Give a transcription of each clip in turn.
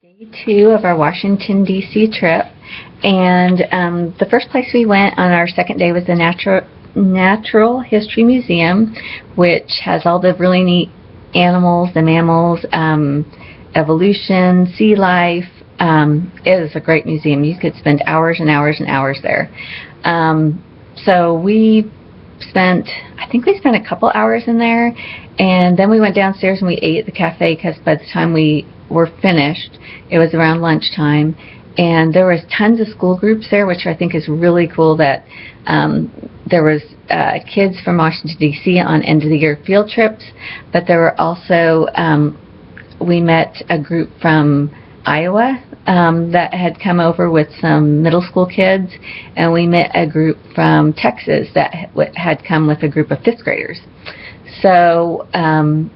Day 2 of our Washington, D.C. trip, and the first place we went on our second day was the Natural History Museum, which has all the really neat animals, the mammals, evolution, sea life. It is a great museum. You could spend hours and hours and hours there. So I think we spent a couple hours in there, and then we went downstairs and we ate at the cafe because by the time we were finished, it was around lunchtime, and there was tons of school groups there, which I think is really cool that there was kids from Washington, D.C. on end-of-the-year field trips, but there were also, we met a group from Iowa that had come over with some middle school kids, and we met a group from Texas that had come with a group of 5th graders. So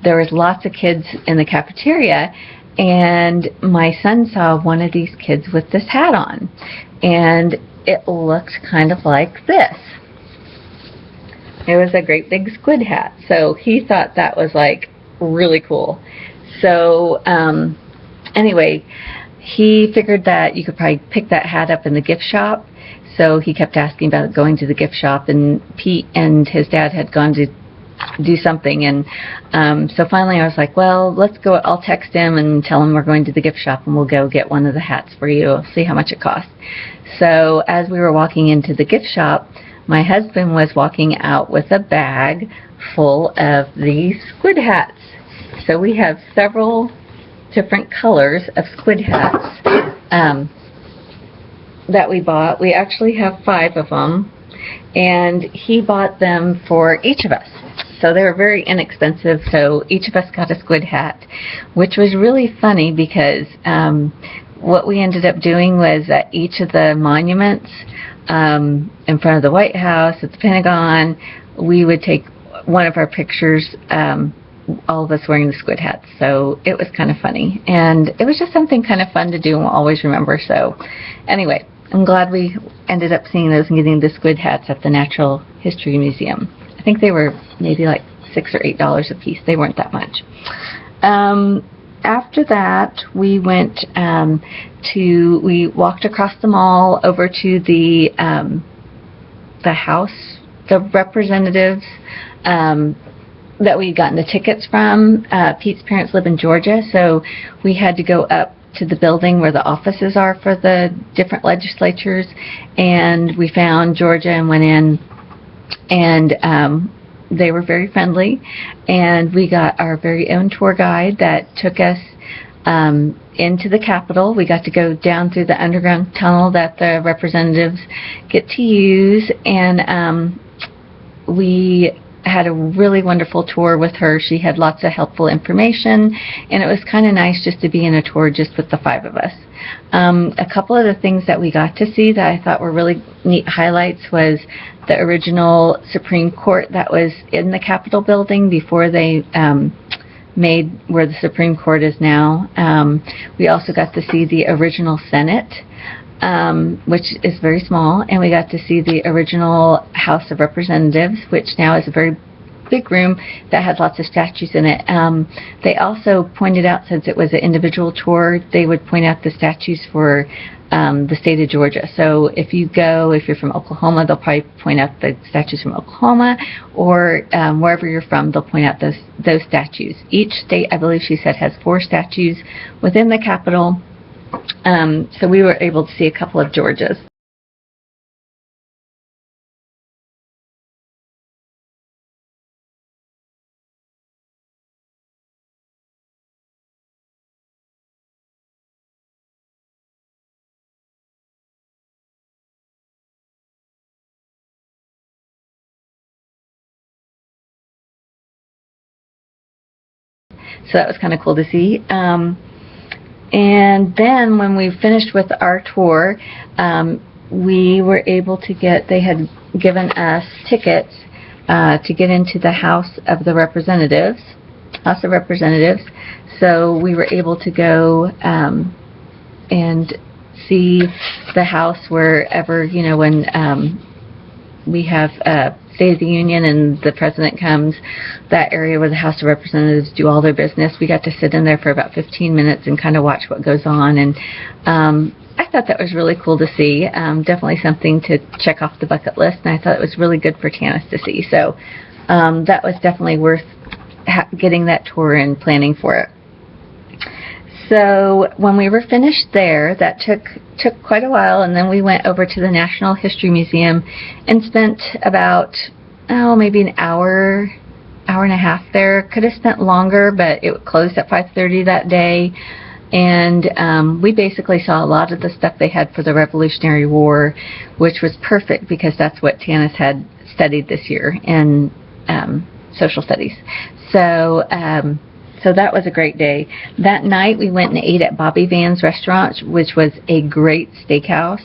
there was lots of kids in the cafeteria, and my son saw one of these kids with this hat on, and it looked kind of like this. It was a great big squid hat, so he thought that was like really cool. So anyway, he figured that you could probably pick that hat up in the gift shop, so he kept asking about going to the gift shop, and Pete and his dad had gone to do something, and so finally I was like, well, let's go. I'll text him and tell him we're going to the gift shop and we'll go get one of the hats for you, see how much it costs. So as we were walking into the gift shop, my husband was walking out with a bag full of these squid hats. So we have several different colors of squid hats that we bought. We actually have 5 of them, and he bought them for each of us. So they were very inexpensive, so each of us got a squid hat, which was really funny because what we ended up doing was at each of the monuments in front of the White House, at the Pentagon, we would take one of our pictures, all of us wearing the squid hats. So it was kind of funny, and it was just something kind of fun to do and we'll always remember. So anyway, I'm glad we ended up seeing those and getting the squid hats at the Natural History Museum. I think they were maybe like $6 or $8 a piece. They weren't that much. After that, we went we walked across the mall over to the House, the representatives that we'd gotten the tickets from. Pete's parents live in Georgia, so we had to go up to the building where the offices are for the different legislatures, and we found Georgia and went in, and they were very friendly, and we got our very own tour guide that took us into the Capitol. We got to go down through the underground tunnel that the representatives get to use, and we had a really wonderful tour with her. She had lots of helpful information, and it was kind of nice just to be in a tour just with the 5 of us. A couple of the things that we got to see that I thought were really neat highlights was the original Supreme Court that was in the Capitol building before they made where the Supreme Court is now. We also got to see the original Senate, which is very small, and we got to see the original House of Representatives, which now is a very big room that has lots of statues in it. They also pointed out, since it was an individual tour, they would point out the statues for the state of Georgia. So if you're from Oklahoma, they'll probably point out the statues from Oklahoma, or wherever you're from, they'll point out those statues. Each state, I believe she said, has 4 statues within the Capitol. So we were able to see a couple of Georgias. So that was kind of cool to see. And then when we finished with our tour, we were able to they had given us tickets to get into the House of Representatives. So we were able to go and see the House wherever, when we have State of the Union and the president comes, that area where the House of Representatives do all their business, we got to sit in there for about 15 minutes and kind of watch what goes on. And I thought that was really cool to see. Definitely something to check off the bucket list, and I thought it was really good for Tanis to see. So that was definitely worth getting that tour and planning for it. So when we were finished there, that took quite a while, and then we went over to the National History Museum and spent about, maybe an hour and a half there. Could have spent longer, but it closed at 5:30 that day. And we basically saw a lot of the stuff they had for the Revolutionary War, which was perfect because that's what Tanis had studied this year in social studies. So that was a great day. That night we went and ate at Bobby Van's restaurant, which was a great steakhouse.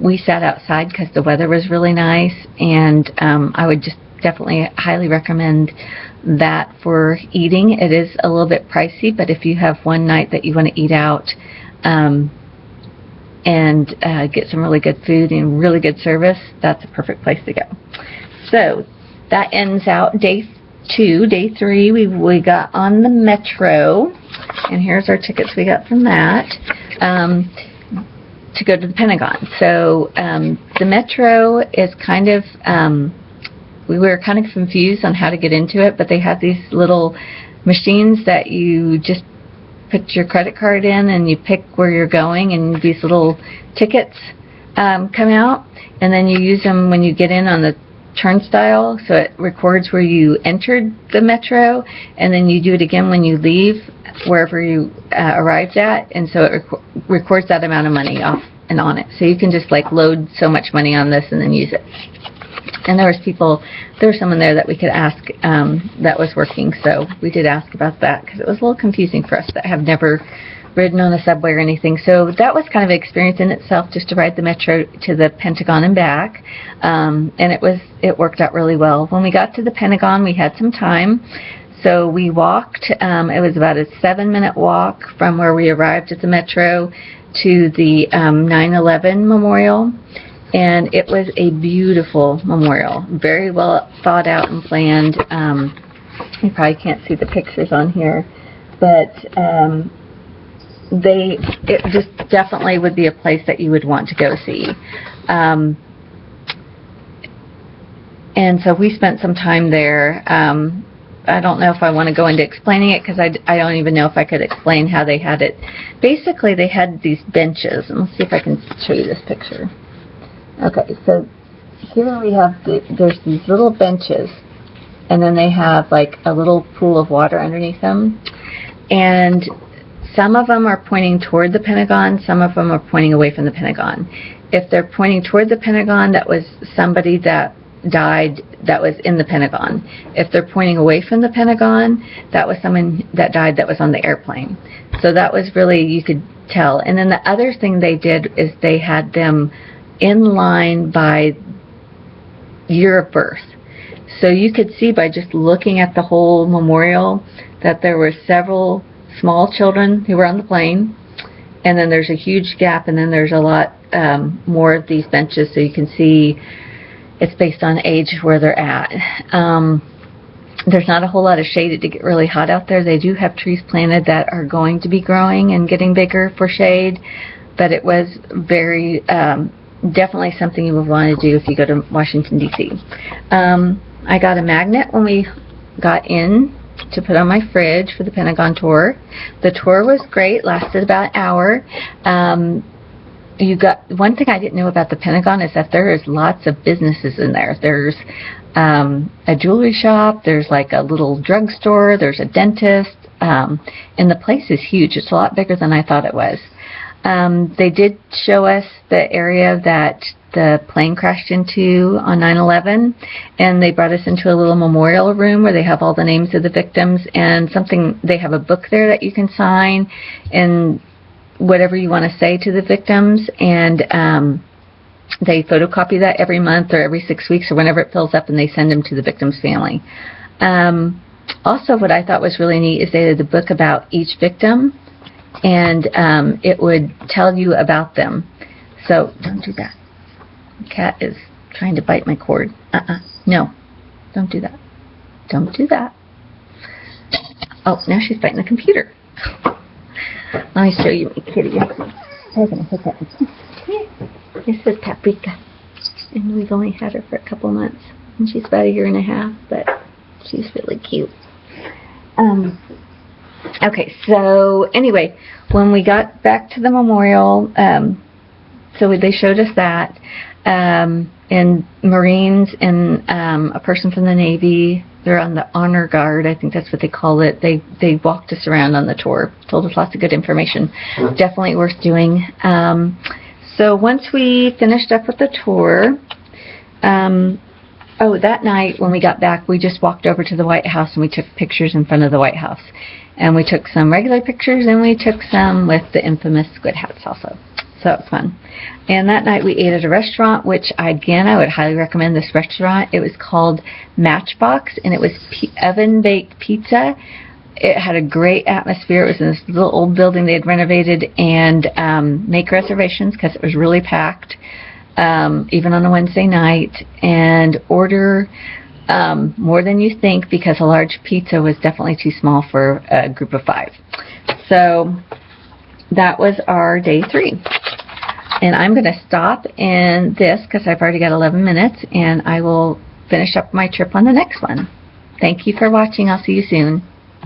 We sat outside because the weather was really nice, and I would just definitely highly recommend that for eating. It is a little bit pricey, but if you have one night that you want to eat out and get some really good food and really good service, that's a perfect place to go. So that ends out day 2. Day 3, we got on the Metro, and here's our tickets we got from that, to go to the Pentagon. So the Metro is kind of, we were kind of confused on how to get into it, but they have these little machines that you just put your credit card in and you pick where you're going, and these little tickets come out, and then you use them when you get in on the turnstile, so it records where you entered the Metro, and then you do it again when you leave wherever you arrived at, and so it records that amount of money off and on it. So you can just like load so much money on this and then use it. And there was someone there that we could ask that was working, so we did ask about that because it was a little confusing for us that have never ridden on a subway or anything. So that was kind of an experience in itself, just to ride the Metro to the Pentagon and back, and it worked out really well. When we got to the Pentagon, we had some time, so we walked. It was about a 7-minute walk from where we arrived at the Metro to the 9/11 Memorial, and it was a beautiful memorial, very well thought out and planned. You probably can't see the pictures on here, but it just definitely would be a place that you would want to go see. And so we spent some time there. I don't know if I want to go into explaining it because I don't even know if I could explain how they had it. Basically, they had these benches, and let's see if I can show you this picture. Okay, so here we have, there's these little benches, and then they have like a little pool of water underneath them, and some of them are pointing toward the Pentagon, some of them are pointing away from the Pentagon. If they're pointing toward the Pentagon, that was somebody that died that was in the Pentagon. If they're pointing away from the Pentagon, that was someone that died that was on the airplane. So that was really, you could tell. And then the other thing they did is they had them in line by year of birth. So you could see by just looking at the whole memorial that there were several small children who were on the plane, and then there's a huge gap, and then there's a lot more of these benches, so you can see it's based on age where they're at. There's not a whole lot of shade. It did get really hot out there. They do have trees planted that are going to be growing and getting bigger for shade, but it was very definitely something you would want to do if you go to Washington, D.C. I got a magnet when we got in to put on my fridge for the Pentagon tour. The tour was great, lasted about an hour. One thing I didn't know about the Pentagon is that there is lots of businesses in there. There's a jewelry shop, there's like a little drugstore, there's a dentist, and the place is huge. It's a lot bigger than I thought it was. They did show us the area that the plane crashed into on 9/11, and they brought us into a little memorial room where they have all the names of the victims, and they have a book there that you can sign and whatever you want to say to the victims, and they photocopy that every month or every 6 weeks or whenever it fills up, and they send them to the victim's family. Also, what I thought was really neat is they had a book about each victim, and it would tell you about them. So don't do that. Cat is trying to bite my cord. No. Don't do that. Don't do that. Oh, now she's biting the computer. Let me show you my kitty. I'm going to hit that. This is Paprika. And we've only had her for a couple months. And she's about 1.5 years, but she's really cute. Okay, so anyway, when we got back to the memorial, so they showed us that, and Marines and a person from the Navy, they're on the honor guard, I think that's what they call it. They walked us around on the tour, told us lots of good information. Definitely worth doing. So once we finished up with the tour, that night when we got back, we just walked over to the White House and we took pictures in front of the White House. And we took some regular pictures and we took some with the infamous squid hats also. So it was fun. And that night we ate at a restaurant, which again, I would highly recommend this restaurant. It was called Matchbox, and it was oven-baked pizza. It had a great atmosphere. It was in this little old building they had renovated, and make reservations because it was really packed, even on a Wednesday night, and order more than you think, because a large pizza was definitely too small for a group of 5. So that was our day 3. And I'm going to stop in this because I've already got 11 minutes, and I will finish up my trip on the next one. Thank you for watching. I'll see you soon.